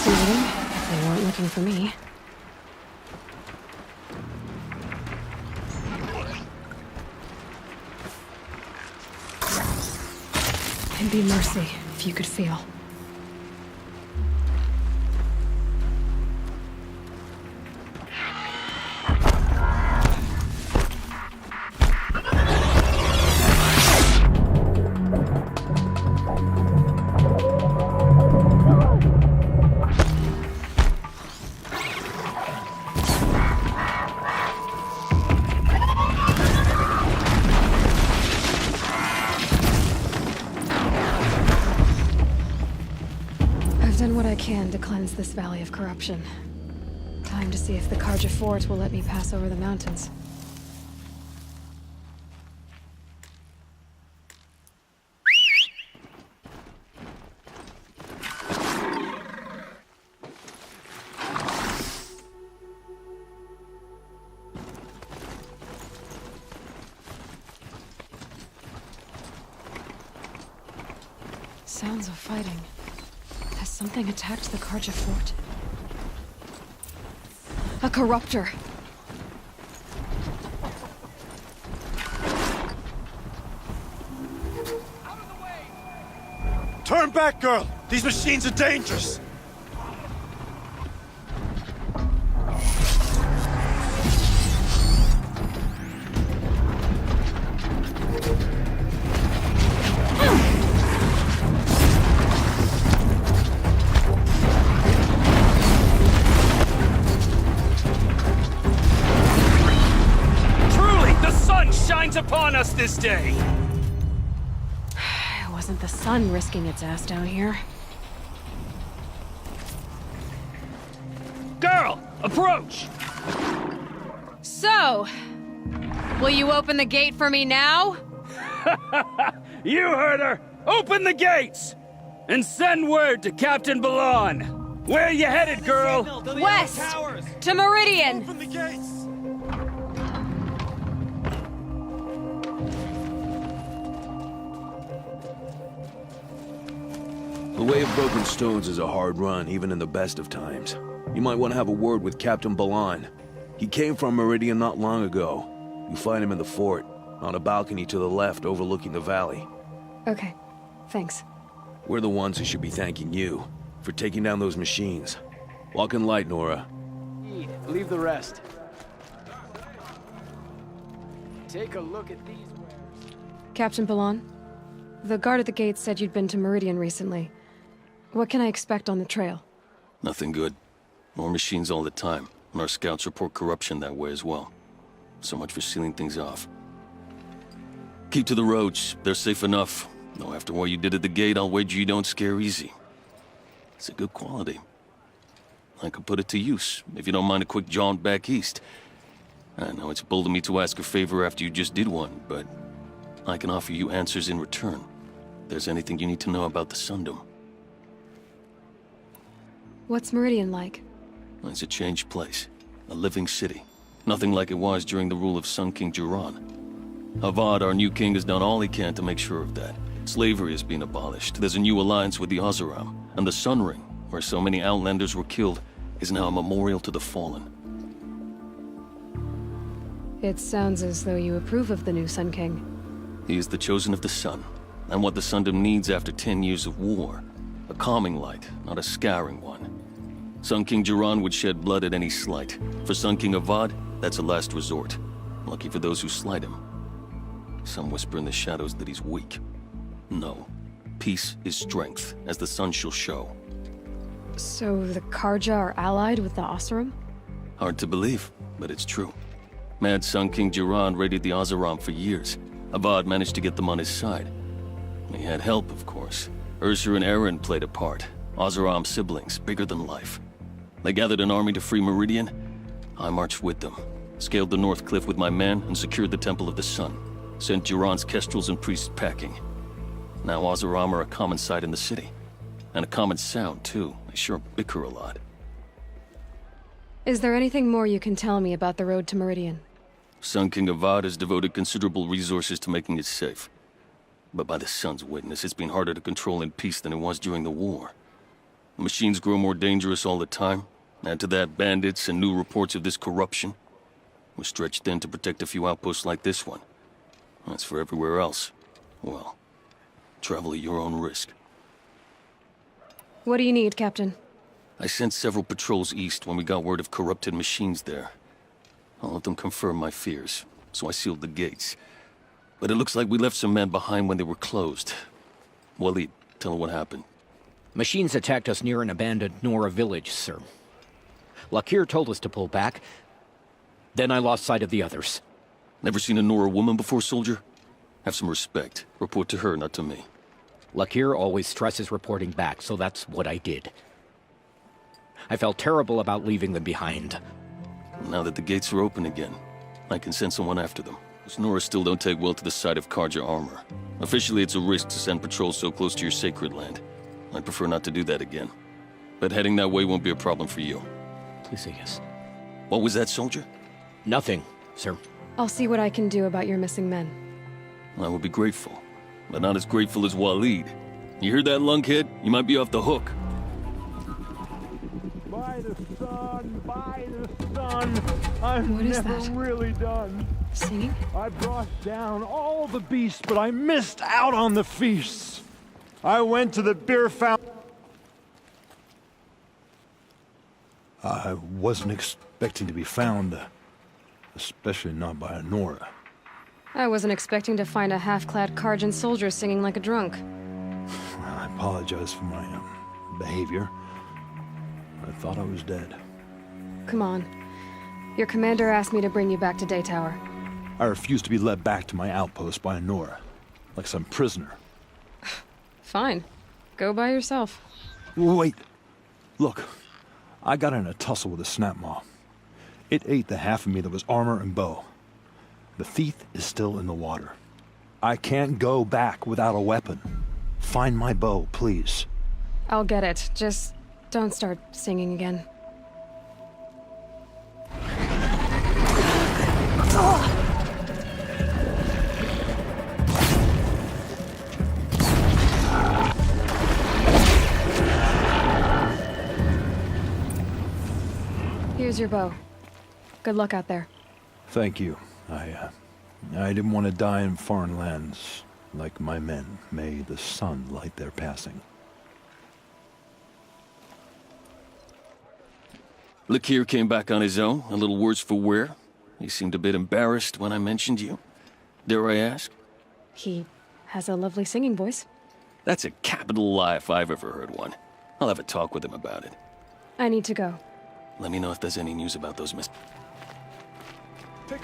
fascinating, if they weren't looking for me. And be mercy, if you could feel. Done what I can to cleanse this valley of corruption. Time to see if the Carja Fort will let me pass over the mountains. Sounds of fighting. Has something attacked the Carja Fort? A corruptor! Turn back, girl! These machines are dangerous! Upon us this day! It wasn't the sun risking its ass down here. Girl, approach! So, will you open the gate for me now? You heard her! Open the gates! And send word to Captain Balan! Where are you headed, girl? West! To Meridian! Open the gates! The Way of Broken Stones is a hard run, even in the best of times. You might want to have a word with Captain Balan. He came from Meridian not long ago. You find him in the fort, on a balcony to the left overlooking the valley. Okay, thanks. We're the ones who should be thanking you for taking down those machines. Walk in light, Nora. Leave the rest. Take a look at these wares. Captain Balan, the guard at the gate said you'd been to Meridian recently. What can I expect on the trail? Nothing good. More machines all the time, and our scouts report corruption that way as well. So much for sealing things off. Keep to the roads. They're safe enough. Though after what you did at the gate, I'll wager you don't scare easy. It's a good quality. I could put it to use, if you don't mind a quick jaunt back east. I know it's bold of me to ask a favor after you just did one, but I can offer you answers in return. If there's anything you need to know about the Sundom. What's Meridian like? It's a changed place. A living city. Nothing like it was during the rule of Sun King Jiran. Avad, our new king, has done all he can to make sure of that. Slavery has been abolished. There's a new alliance with the Oseram. And the Sun Ring, where so many Outlanders were killed, is now a memorial to the fallen. It sounds as though you approve of the new Sun King. He is the chosen of the Sun, and what the Sundom needs after 10 years of war. A calming light, not a scouring one. Sun King Jiran would shed blood at any slight. For Sun King Avad, that's a last resort. Lucky for those who slight him. Some whisper in the shadows that he's weak. No. Peace is strength, as the sun shall show. So the Carja are allied with the Oseram? Hard to believe, but it's true. Mad Sun King Jiran raided the Oseram for years. Avad managed to get them on his side. He had help, of course. Ursur and Eren played a part. Oseram siblings, bigger than life. They gathered an army to free Meridian. I marched with them, scaled the North Cliff with my men, and secured the Temple of the Sun. Sent Jiran's kestrels and priests packing. Now Oseram are a common sight in the city. And a common sound, too. They sure bicker a lot. Is there anything more you can tell me about the road to Meridian? Sun King Avad has devoted considerable resources to making it safe. But by the Sun's witness, it's been harder to control in peace than it was during the war. The machines grow more dangerous all the time. Add to that bandits and new reports of this corruption. We're stretched thin to protect a few outposts like this one. As for everywhere else, well, travel at your own risk. What do you need, Captain? I sent several patrols east when we got word of corrupted machines there. All of them confirmed my fears, so I sealed the gates. But it looks like we left some men behind when they were closed. Waleed, tell her what happened. Machines attacked us near an abandoned Nora village, sir. Lakir told us to pull back. Then I lost sight of the others. Never seen a Nora woman before, soldier? Have some respect. Report to her, not to me. Lakir always stresses reporting back, so that's what I did. I felt terrible about leaving them behind. Now that the gates are open again, I can send someone after them. Those Nora still don't take well to the sight of Karja armor. Officially, it's a risk to send patrols so close to your sacred land. I'd prefer not to do that again. But heading that way won't be a problem for you. Please say yes. What was that, soldier? Nothing, sir. I'll see what I can do about your missing men. I would be grateful, but not as grateful as Waleed. You hear that, lunkhead? You might be off the hook. By the sun, I'm What is never that? really done. Singing? I brought down all the beasts, but I missed out on the feasts. I went to the beer fountain. I wasn't expecting to be found, especially not by a Nora. I wasn't expecting to find a half-clad Karjan soldier singing like a drunk. I apologize for my behavior. I thought I was dead. Come on. Your commander asked me to bring you back to Daytower. I refused to be led back to my outpost by a Nora, like some prisoner. Fine. Go by yourself. Wait. Look, I got in a tussle with a snapmaw. It ate the half of me that was armor and bow. The thief is still in the water. I can't go back without a weapon. Find my bow, please. I'll get it. Just don't start singing again. Here's your bow. Good luck out there. Thank you. I didn't want to die in foreign lands, like my men. May the sun light their passing. Lakir came back on his own, a little worse for wear. He seemed a bit embarrassed when I mentioned you. Dare I ask? He has a lovely singing voice. That's a capital lie if I've ever heard one. I'll have a talk with him about it. I need to go. Let me know if there's any news about those Take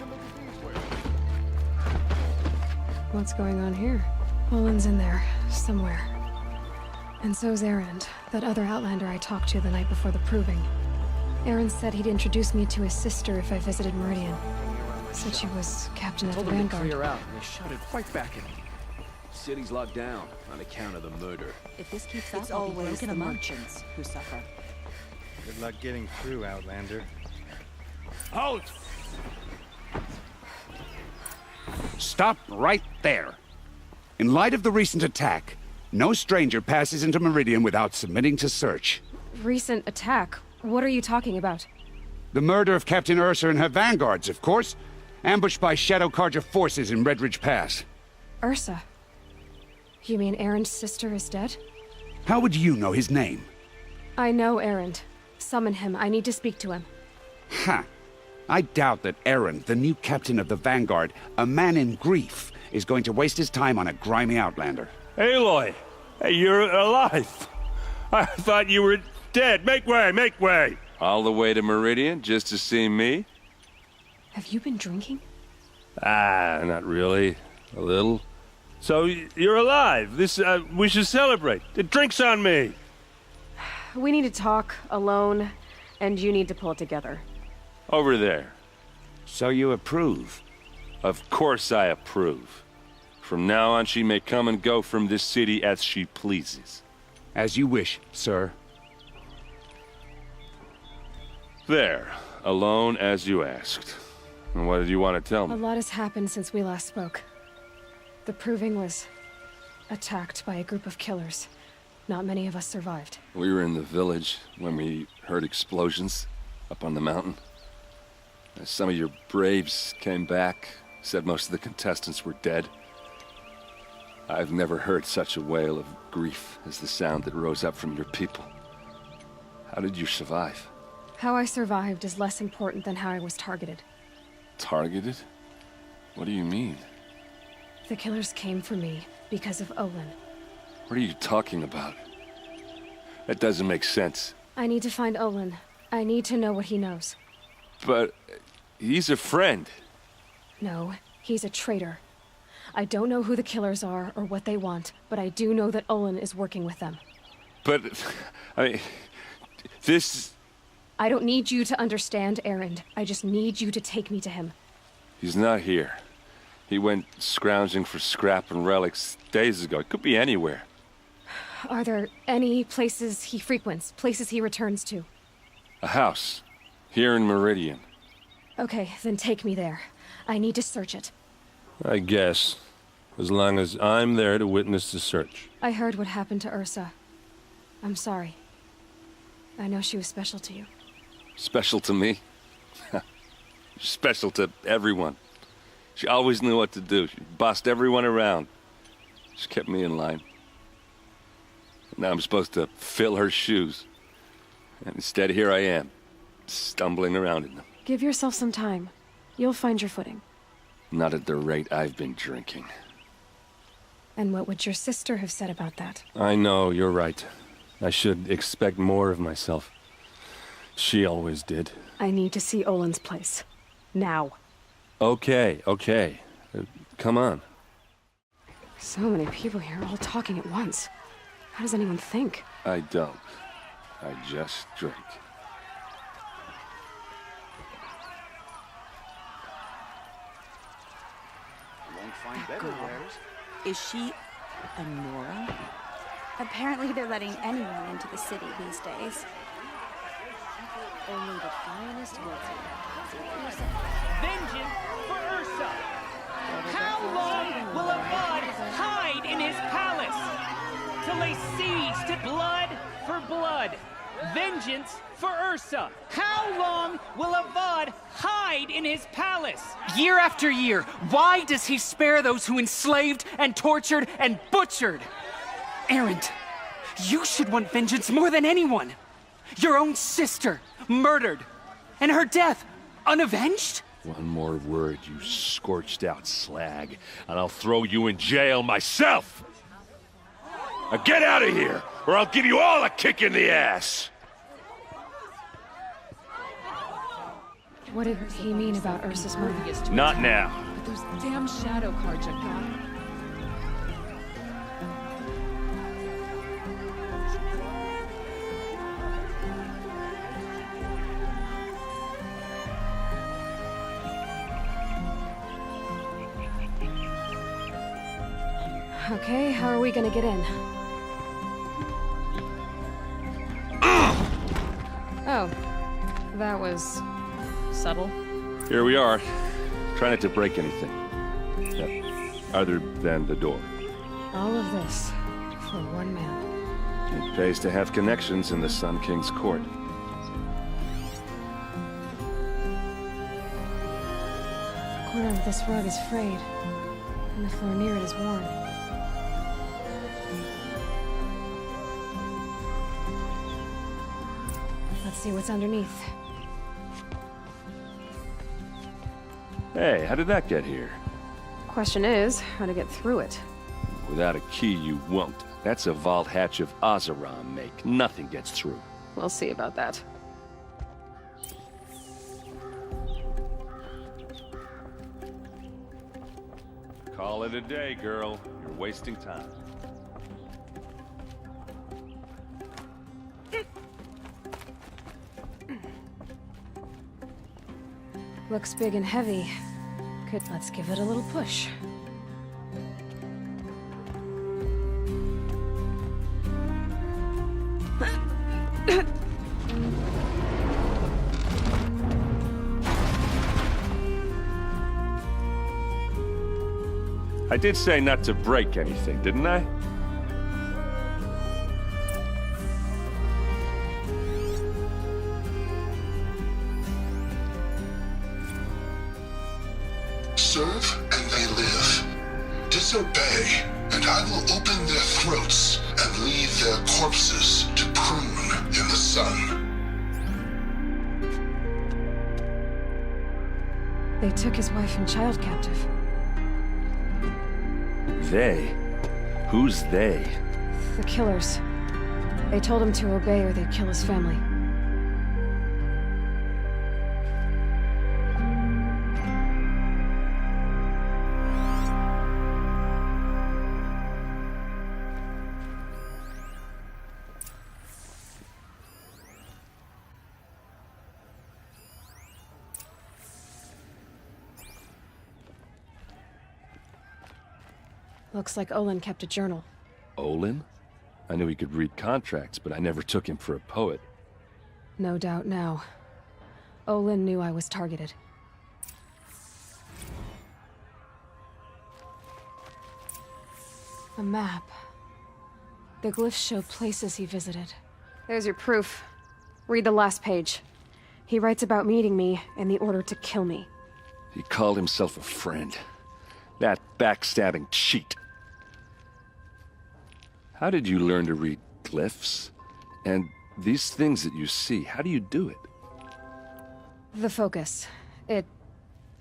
a look at these wares. What's going on here? Olin's in there, somewhere. And so's Erend, that other Outlander I talked to the night before the proving. Erend said he'd introduce me to his sister if I visited Meridian. Said she was captain of the Told them to Vanguard. clear out, and they shouted right back at me. City's locked down on account of the murder. If this keeps up, It's I'll be always broken the among. merchants who suffer. Good luck getting through, Outlander. Halt! Stop right there. In light of the recent attack, no stranger passes into Meridian without submitting to search. Recent attack? What are you talking about? The murder of Captain Ursa and her vanguards, of course. Ambushed by Shadow Karja forces in Redridge Pass. Ursa? You mean Erend's sister is dead? How would you know his name? I know Erend. Summon him. I need to speak to him. Ha! I doubt that Erend, the new captain of the Vanguard, a man in grief, is going to waste his time on a grimy outlander. Aloy! Hey, you're alive! I thought you were dead. Make way, make way! All the way to Meridian just to see me? Have you been drinking? Ah, not really. A little. So, you're alive. We should celebrate. The drink's on me. We need to talk, alone, and you need to pull it together. Over there. So you approve? Of course I approve. From now on, she may come and go from this city as she pleases. As you wish, sir. There. Alone as you asked. And what did you want to tell A me? lot has happened since we last spoke. The Proving was attacked by a group of killers. Not many of us survived. We were in the village when we heard explosions up on the mountain. Some of your braves came back, said most of the contestants were dead. I've never heard such a wail of grief as the sound that rose up from your people. How did you survive? How I survived is less important than how I was targeted. Targeted? What do you mean? The killers came for me because of Olin. What are you talking about? That doesn't make sense. I need to find Olin. I need to know what he knows. But he's a friend. No, he's a traitor. I don't know who the killers are or what they want, but I do know that Olin is working with them. But, I mean, this... I don't need you to understand, Erend. I just need you to take me to him. He's not here. He went scrounging for scrap and relics days ago. It could be anywhere. Are there any places he frequents, places he returns to? A house. Here in Meridian. Okay, then take me there. I need to search it. I guess. As long as I'm there to witness the search. I heard what happened to Ursa. I'm sorry. I know she was special to you. Special to me? Special to everyone. She always knew what to do. She bossed everyone around. She kept me in line. Now I'm supposed to fill her shoes. And instead, here I am, stumbling around in them. Give yourself some time. You'll find your footing. Not at the rate I've been drinking. And what would your sister have said about that? I know, you're right. I should expect more of myself. She always did. I need to see Olin's place. Now. Okay. Come on. So many people here, all talking at once. How does anyone think? I don't. I just drink. That girl. Is she a Nora? Apparently they're letting anyone into the city these days. Only the finest will take. Vengeance for Ursa! How long will Avad hide in his palace? Till they siege to blood for blood. Vengeance for Ursa! How long will Avad hide in his palace? Year after year, why does he spare those who enslaved and tortured and butchered? Erend, you should want vengeance more than anyone. Your own sister, murdered, and her death, unavenged? One more word, you scorched out slag, and I'll throw you in jail myself! Now get out of here, or I'll give you all a kick in the ass! What did he mean about Ursa's murder? Not now. But those damn shadow cards are gone. Okay, how are we gonna get in? Oh, that was subtle. Here we are. Try not to break anything. Other than the door. All of this for one man. It pays to have connections in the Sun King's court. The corner of this rug is frayed, and the floor near it is worn. Let's see what's underneath. Hey, how did that get here? Question is, how to get through it. Without a key, you won't. That's a vault hatch of Oseram make. Nothing gets through. We'll see about that. Call it a day, girl. You're wasting time. Looks big and heavy. Good, let's give it a little push. I did say not to break anything, didn't I? serve and they live. Disobey, and I will open their throats and leave their corpses to prune in the sun. They took his wife and child captive. They? Who's they? The killers. They told him to obey or they'd kill his family. Looks like Olin kept a journal. Olin? I knew he could read contracts, but I never took him for a poet. No doubt now. Olin knew I was targeted. A map. The glyphs show places he visited. There's your proof. Read the last page. He writes about meeting me and the order to kill me. He called himself a friend. That backstabbing cheat. How did you learn to read glyphs? And these things that you see, how do you do it? The focus. It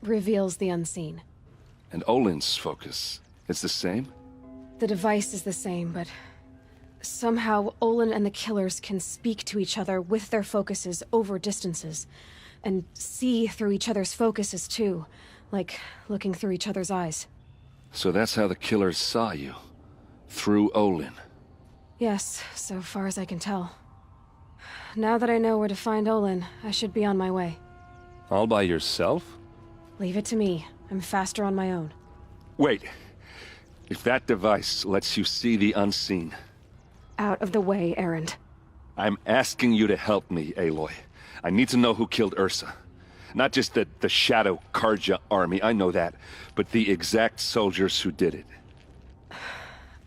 reveals the unseen. And Olin's focus, it's the same? The device is the same, but somehow Olin and the killers can speak to each other with their focuses over distances, and see through each other's focuses too, like looking through each other's eyes. So that's how the killers saw you? Through Olin? Yes, so far as I can tell. Now that I know where to find Olin, I should be on my way. All by yourself? Leave it to me. I'm faster on my own. Wait. If that device lets you see the unseen... Out of the way, Erend. I'm asking you to help me, Aloy. I need to know who killed Ursa. Not just the Shadow Karja army, I know that, but the exact soldiers who did it.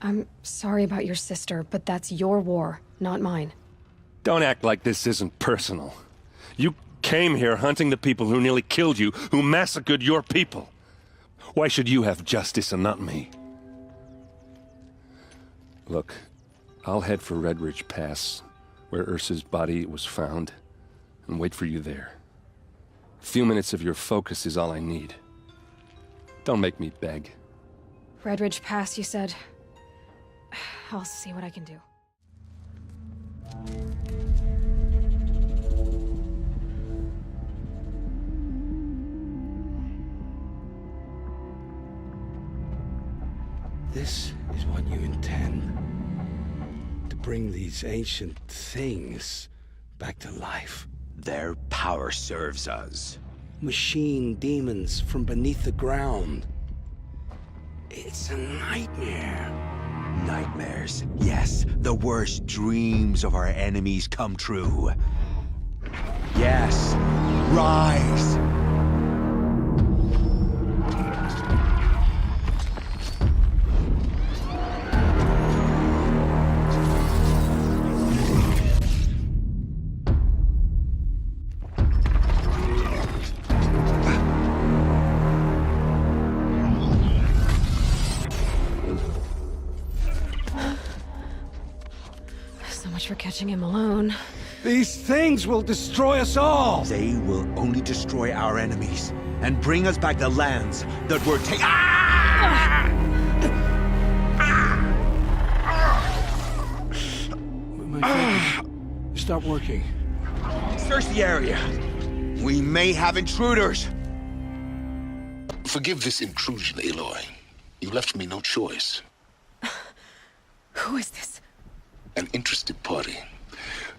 I'm sorry about your sister, but that's your war, not mine. Don't act like this isn't personal. You came here hunting the people who nearly killed you, who massacred your people. Why should you have justice and not me? Look, I'll head for Redridge Pass, where Ursa's body was found, and wait for you there. A few minutes of your focus is all I need. Don't make me beg. Redridge Pass, you said? I'll see what I can do. This is what you intend. To bring these ancient things back to life. Their power serves us. Machine demons from beneath the ground. It's a nightmare. Nightmares. Yes, the worst dreams of our enemies come true. Yes, rise! For catching him alone. These things will destroy us all! They will only destroy our enemies and bring us back the lands that were taken. My focus. Stop working. Search the area. We may have intruders. Forgive this intrusion, Aloy. You left me no choice. Who is this? An interested party.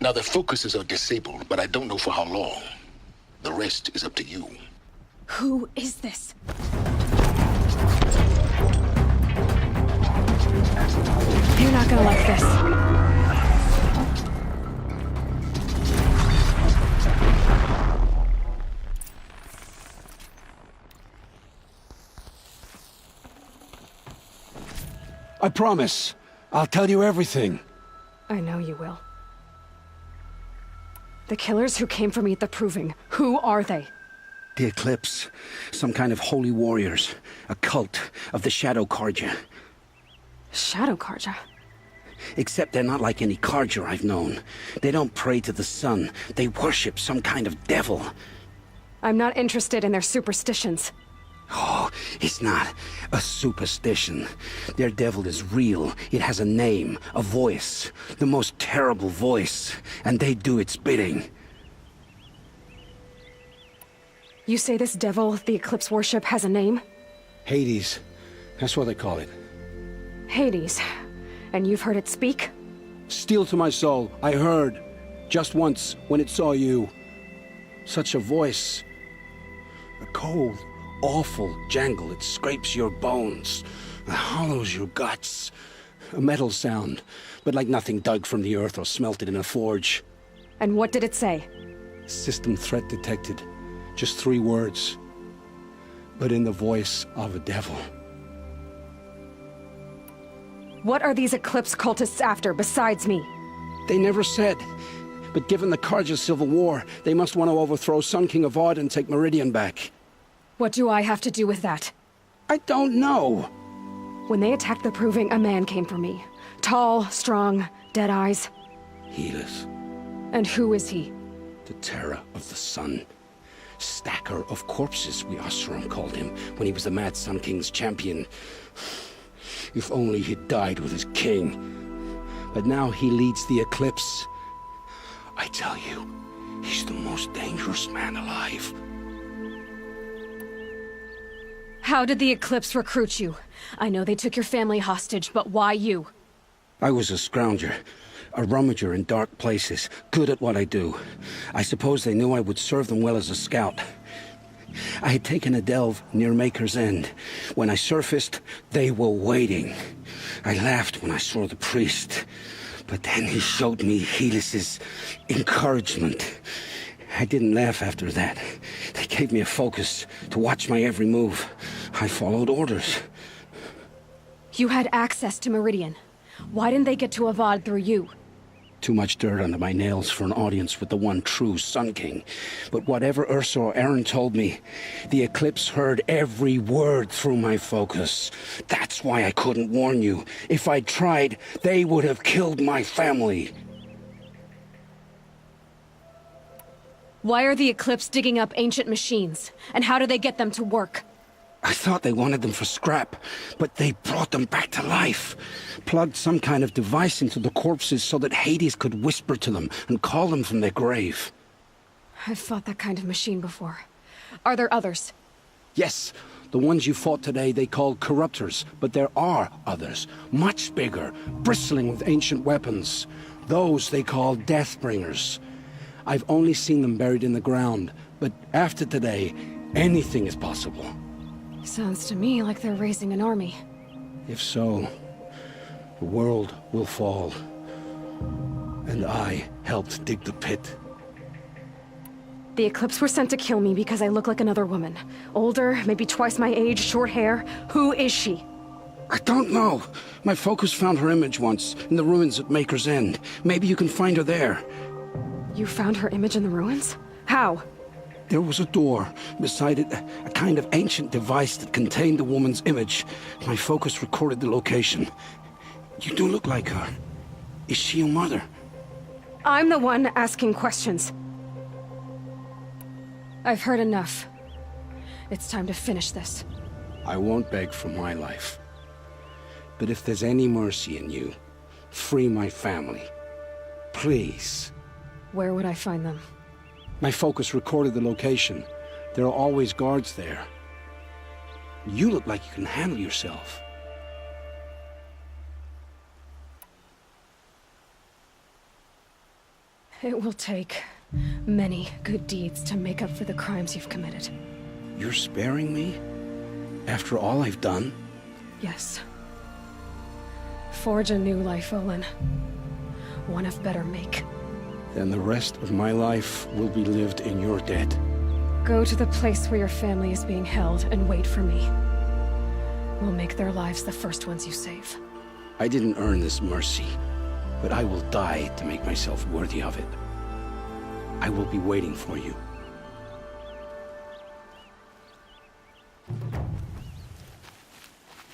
Now, their focuses are disabled, but I don't know for how long. The rest is up to you. Who is this? You're not gonna like this. I promise. I'll tell you everything. I know you will. The killers who came for me at the Proving, who are they? The Eclipse. Some kind of holy warriors. A cult of the Shadow Carja. Shadow Carja? Except they're not like any Carja I've known. They don't pray to the sun. They worship some kind of devil. I'm not interested in their superstitions. Oh, it's not a superstition. Their devil is real. It has a name, a voice. The most terrible voice. And they do its bidding. You say this devil the Eclipse worship has a name? Hades. That's what they call it. Hades. And you've heard it speak? Steel to my soul, I heard. Just once, when it saw you. Such a voice. A cold, awful jangle. It scrapes your bones. It hollows your guts. A metal sound, but like nothing dug from the earth or smelted in a forge. And what did it say? System threat detected. Just 3 words. But in the voice of a devil. What are these Eclipse cultists after besides me? They never said. But given the Carja civil war, they must want to overthrow Sun King Avad and take Meridian back. What do I have to do with that? I don't know. When they attacked the Proving, a man came for me. Tall, strong, dead eyes. Helis. And who is he? The terror of the sun. Stacker of corpses, we Oseram called him, when he was the Mad Sun King's champion. If only he'd died with his king. But now he leads the Eclipse. I tell you, he's the most dangerous man alive. How did the Eclipse recruit you? I know they took your family hostage, but why you? I was a scrounger. A rummager in dark places, good at what I do. I suppose they knew I would serve them well as a scout. I had taken a delve near Maker's End. When I surfaced, they were waiting. I laughed when I saw the priest, but then he showed me Helis's encouragement. I didn't laugh after that. They gave me a focus to watch my every move. I followed orders. You had access to Meridian. Why didn't they get to Avad through you? Too much dirt under my nails for an audience with the one true Sun King. But whatever Ursa or Eren told me, the Eclipse heard every word through my focus. That's why I couldn't warn you. If I'd tried, they would have killed my family. Why are the Eclipse digging up ancient machines? And how do they get them to work? I thought they wanted them for scrap, but they brought them back to life. Plugged some kind of device into the corpses so that Hades could whisper to them and call them from their grave. I've fought that kind of machine before. Are there others? Yes, the ones you fought today they called Corruptors, but there are others, much bigger, bristling with ancient weapons. Those they call Deathbringers. I've only seen them buried in the ground, but after today, anything is possible. Sounds to me like they're raising an army. If so, the world will fall. And I helped dig the pit. The Eclipse were sent to kill me because I look like another woman. Older, maybe twice my age, short hair. Who is she? I don't know. My focus found her image once, in the ruins at Maker's End. Maybe you can find her there. You found her image in the ruins? How? There was a door. Beside it, a kind of ancient device that contained the woman's image. My focus recorded the location. You do look like her. Is she your mother? I'm the one asking questions. I've heard enough. It's time to finish this. I won't beg for my life. But if there's any mercy in you, free my family. Please. Where would I find them? My focus recorded the location. There are always guards there. You look like you can handle yourself. It will take many good deeds to make up for the crimes you've committed. You're sparing me? After all I've done? Yes. Forge a new life, Olin. One of better make. Then the rest of my life will be lived in your debt. Go to the place where your family is being held and wait for me. We'll make their lives the first ones you save. I didn't earn this mercy, but I will die to make myself worthy of it. I will be waiting for you.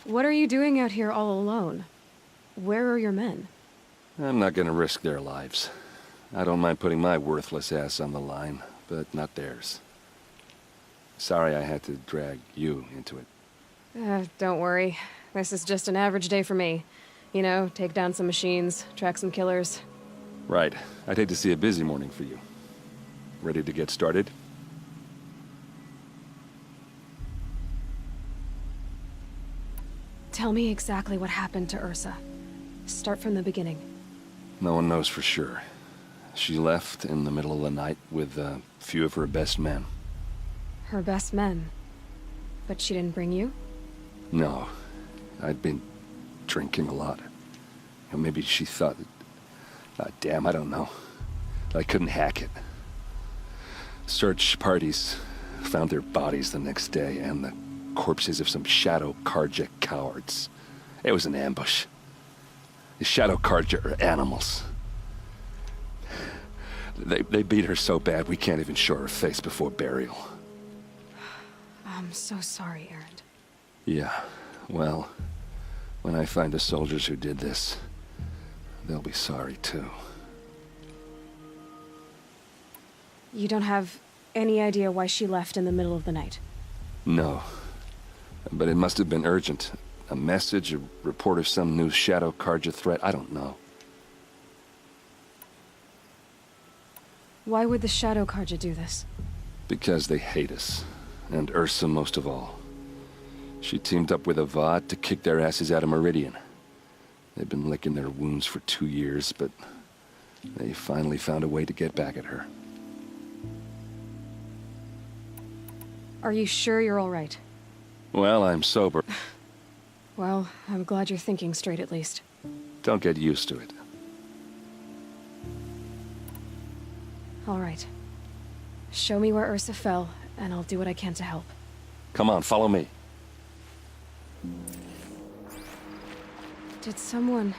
What are you doing out here all alone? Where are your men? I'm not gonna risk their lives. I don't mind putting my worthless ass on the line, but not theirs. Sorry I had to drag you into it. Don't worry. This is just an average day for me. You know, take down some machines, track some killers. Right. I'd hate to see a busy morning for you. Ready to get started? Tell me exactly what happened to Ursa. Start from the beginning. No one knows for sure. She left in the middle of the night with a few of her best men. Her best men? But she didn't bring you? No. I'd been drinking a lot. Or maybe she thought... damn, I don't know. I couldn't hack it. Search parties found their bodies the next day, and the corpses of some Shadow Carja cowards. It was an ambush. The Shadow Carja are animals. They beat her so bad we can't even show her face before burial. I'm so sorry, Erend. Yeah, well, when I find the soldiers who did this, they'll be sorry too. You don't have any idea why she left in the middle of the night? No. But it must have been urgent. A message, a report of some new Shadow Carja threat, I don't know. Why would the Shadow Carja do this? Because they hate us. And Ursa most of all. She teamed up with Avad to kick their asses out of Meridian. They've been licking their wounds for 2 years, but they finally found a way to get back at her. Are you sure you're all right? Well, I'm sober. Well, I'm glad you're thinking straight at least. Don't get used to it. All right. Show me where Ursa fell, and I'll do what I can to help. Come on, follow me. Did someone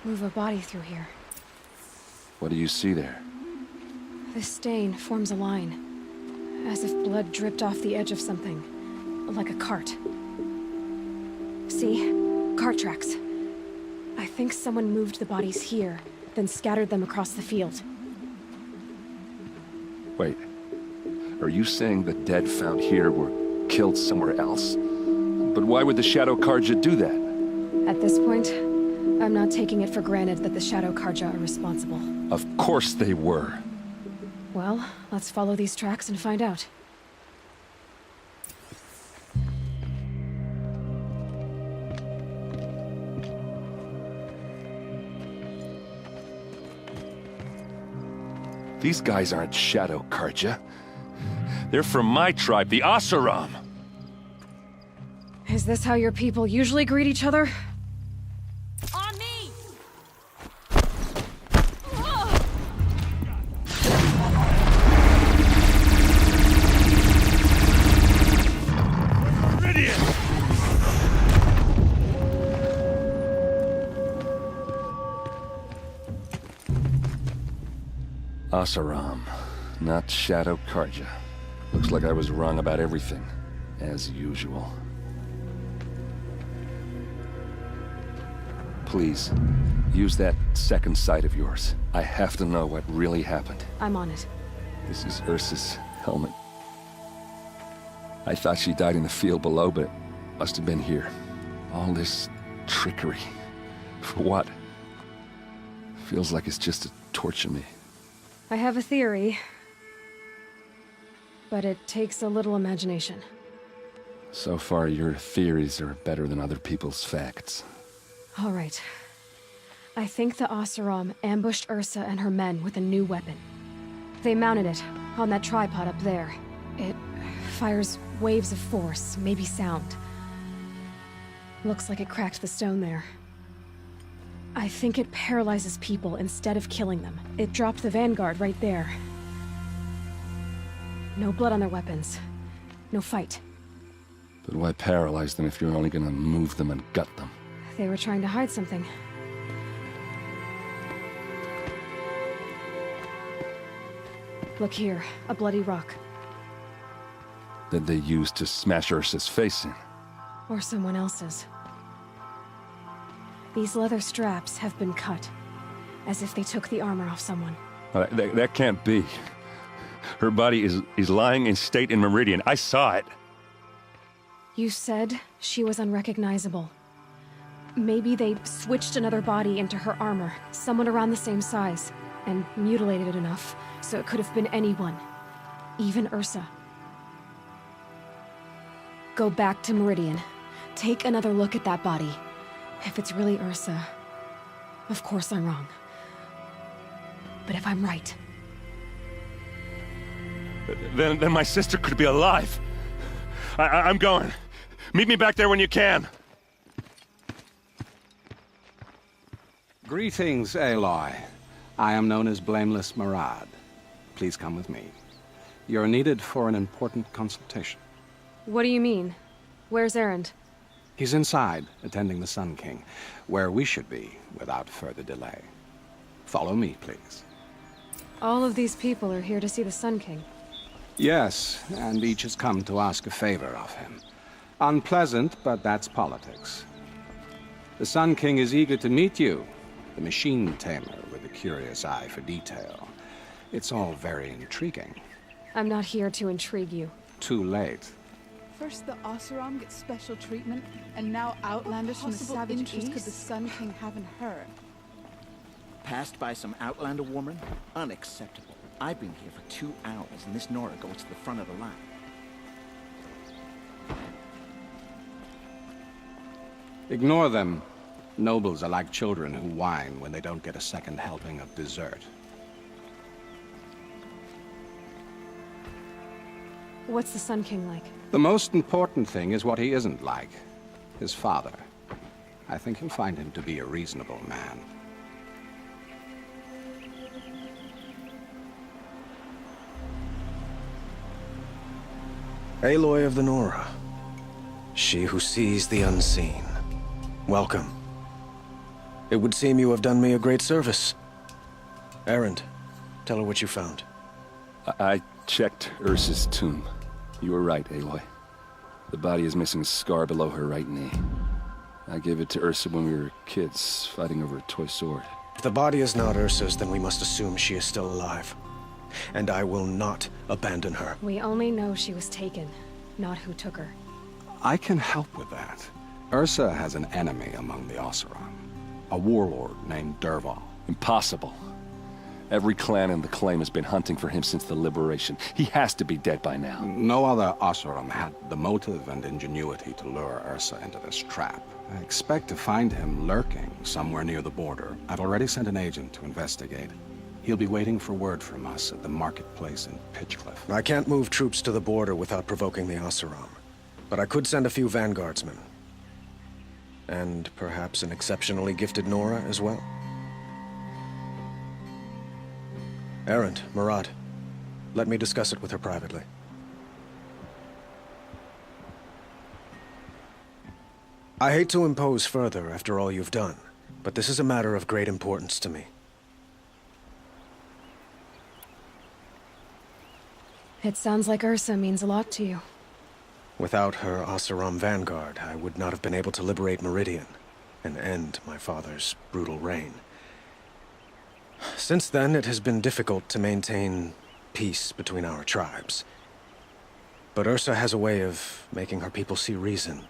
move a body through here? What do you see there? This stain forms a line, as if blood dripped off the edge of something, like a cart. See? Cart tracks. I think someone moved the bodies here, then scattered them across the field. Wait. Are you saying the dead found here were killed somewhere else? But why would the Shadow Carja do that? At this point, I'm not taking it for granted that the Shadow Carja are responsible. Of course they were. Well, let's follow these tracks and find out. These guys aren't Shadow Carja. They're from my tribe, the Oseram. Is this how your people usually greet each other? On me! Oseram, not Shadow Carja. Looks like I was wrong about everything, as usual. Please, use that second sight of yours. I have to know what really happened. I'm on it. This is Ursa's helmet. I thought she died in the field below, but it must have been here. All this trickery. For what? Feels like it's just to torture me. I have a theory, but it takes a little imagination. So far, your theories are better than other people's facts. All right. I think the Oseram ambushed Ursa and her men with a new weapon. They mounted it on that tripod up there. It fires waves of force, maybe sound. Looks like it cracked the stone there. I think it paralyzes people instead of killing them. It dropped the Vanguard right there. No blood on their weapons. No fight. But why paralyze them if you're only gonna move them and gut them? They were trying to hide something. Look here, a bloody rock. That they used to smash Ursa's face in. Or someone else's. These leather straps have been cut, as if they took the armor off someone. That can't be. Her body is lying in state in Meridian. I saw it. You said she was unrecognizable. Maybe they switched another body into her armor, someone around the same size, and mutilated it enough, so it could have been anyone. Even Ursa. Go back to Meridian. Take another look at that body. If it's really Ursa, of course I'm wrong. But if I'm right... Then my sister could be alive. I'm going. Meet me back there when you can. Greetings, Aloy. I am known as Blameless Marad. Please come with me. You're needed for an important consultation. What do you mean? Where's Erend? He's inside, attending the Sun King, where we should be, without further delay. Follow me, please. All of these people are here to see the Sun King. Yes, and each has come to ask a favor of him. Unpleasant, but that's politics. The Sun King is eager to meet you, the machine tamer with a curious eye for detail. It's all very intriguing. I'm not here to intrigue you. Too late. First the Oseram gets special treatment, and now Outlanders from the Savage East could the Sun King have in her. Passed by some Outlander woman? Unacceptable. I've been here for 2 hours, and this Nora goes to the front of the line. Ignore them. Nobles are like children who whine when they don't get a second helping of dessert. What's the Sun King like? The most important thing is what he isn't like. His father. I think you'll find him to be a reasonable man. Aloy of the Nora. She who sees the unseen. Welcome. It would seem you have done me a great service. Erend, tell her what you found. I checked Ursa's tomb. You were right, Aloy. The body is missing a scar below her right knee. I gave it to Ursa when we were kids, fighting over a toy sword. If the body is not Ursa's, then we must assume she is still alive. And I will not abandon her. We only know she was taken, not who took her. I can help with that. Ursa has an enemy among the Oseram. A warlord named Dervahl. Impossible. Every clan in the Claim has been hunting for him since the Liberation. He has to be dead by now. No other Oseram had the motive and ingenuity to lure Ursa into this trap. I expect to find him lurking somewhere near the border. I've already sent an agent to investigate. He'll be waiting for word from us at the marketplace in Pitchcliff. I can't move troops to the border without provoking the Oseram. But I could send a few vanguardsmen. And perhaps an exceptionally gifted Nora as well. Erend, Marad, let me discuss it with her privately. I hate to impose further after all you've done, but this is a matter of great importance to me. It sounds like Ursa means a lot to you. Without her Oseram vanguard, I would not have been able to liberate Meridian and end my father's brutal reign. Since then, it has been difficult to maintain peace between our tribes. But Ursa has a way of making her people see reason.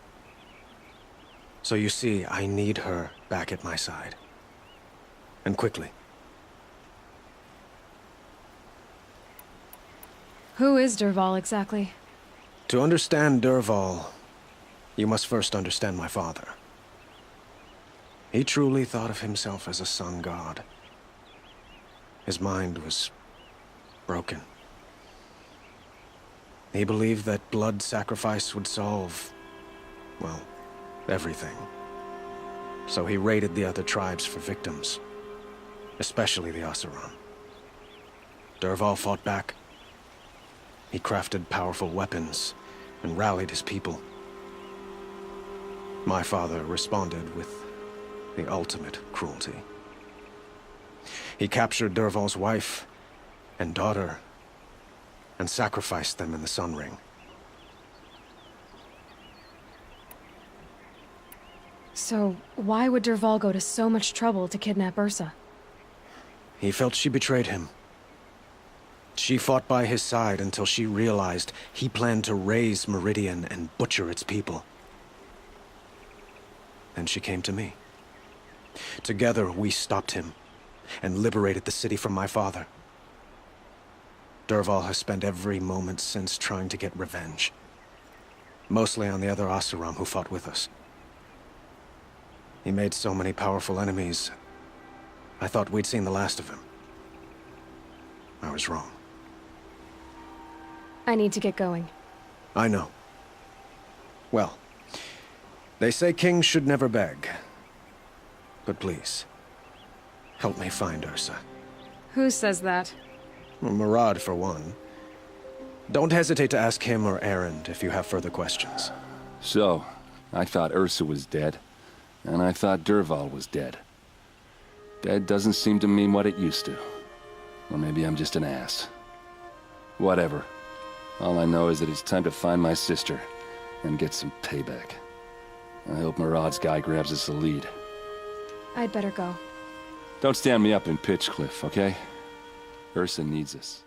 So you see, I need her back at my side. And quickly. Who is Dervahl exactly? To understand Dervahl, you must first understand my father. He truly thought of himself as a sun god. His mind was broken. He believed that blood sacrifice would solve, well, everything. So he raided the other tribes for victims, especially the Oseram. Dervahl fought back. He crafted powerful weapons and rallied his people. My father responded with the ultimate cruelty. He captured Dervahl's wife and daughter and sacrificed them in the Sun Ring. So, why would Dervahl go to so much trouble to kidnap Ursa? He felt she betrayed him. She fought by his side until she realized he planned to raise Meridian and butcher its people. Then she came to me. Together, we stopped him and liberated the city from my father. Dervahl has spent every moment since trying to get revenge. Mostly on the other Oseram who fought with us. He made so many powerful enemies, I thought we'd seen the last of him. I was wrong. I need to get going. I know. Well, they say kings should never beg. But please, help me find Ursa. Who says that? Well, Murad, for one. Don't hesitate to ask him or Erend if you have further questions. So, I thought Ursa was dead, and I thought Dervahl was dead. Dead doesn't seem to mean what it used to. Or maybe I'm just an ass. Whatever. All I know is that it's time to find my sister and get some payback. I hope Murad's guy grabs us a lead. I'd better go. Don't stand me up in Pitchcliff, okay? Ursa needs us.